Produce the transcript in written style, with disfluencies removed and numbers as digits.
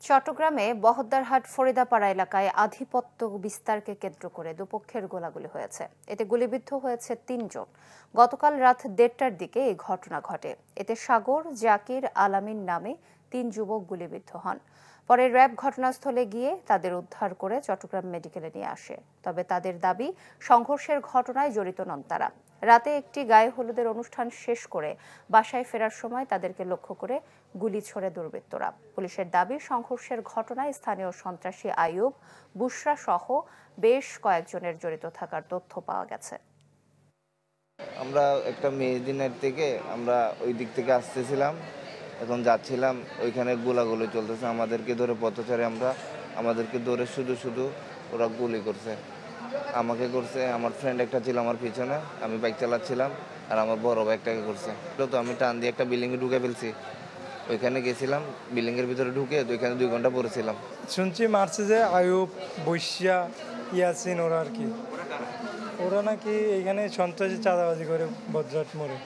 চট্টগ্রামে বহদ্দারহাট ফরিদাপাড়া এলাকায় আধিপত্য বিস্তারকে কেন্দ্র করে দুপক্ষের গোলাগুলি হয়েছে। এতে গুলিবিদ্ধ হয়েছে ৩ জন। গতকাল রাত ১:৩০টার দিকে এই ঘটনা ঘটে। এতে সাগর, জাকির, আলামিন নামে ৩ যুবক গুলিবিদ্ধ হন। পরে র্যাব ঘটনাস্থলে গিয়ে তাদের উদ্ধার করে চট্টগ্রাম মেডিকেলে নিয়ে আসে। তবে তাদের দাবি, সংঘর্ষের ঘটনায় জড়িত নন তারা। রাতে একটি গায়ে হলুদের অনুষ্ঠান শেষ করে বাসায় ফেরার সময় তাদেরকে লক্ষ্য করে গুলি ছোড়ে দুর্বৃত্তরা। পুলিশের দাবি, সংঘর্ষের ঘটনায় স্থানীয় সন্ত্রাসী আইয়ুব, বুশরা সহ বেশ কয়েকজনের জড়িত থাকার তথ্য পাওয়া গেছে। আমরা একটা মেহেদিনের থেকে আমরা ওই দিক থেকে আসতেছিলাম, এখন যাচ্ছিলাম, ওইখানে গোলাগুলি চলতেছে। আমাদেরকে ধরে পথচারে আমাদেরকে ধরে শুধু ওরা গুলি করছে। আমাকে করছে, আমার ফ্রেন্ড একটা ছিল আমার পিছনে, আমি বাইক চালাচ্ছিলাম, আর আমার বড় বাইকটাকে করছে। তো আমি টান দিয়ে একটা বিল্ডিংয়ে ঢুকে ফেলছি। ওইখানে গেছিলাম, বিল্ডিংয়ের ভিতরে ঢুকে ওইখানে 2 ঘন্টা পড়েছিলাম। শুনছি মারছে যে আয়ুব, বৈশা, ইয়াসিন, ওরা আর কি। ওরা নাকি এখানে সন্ত্রাসী চাঁদাবাজি করে বজ্রাট মোড়ে।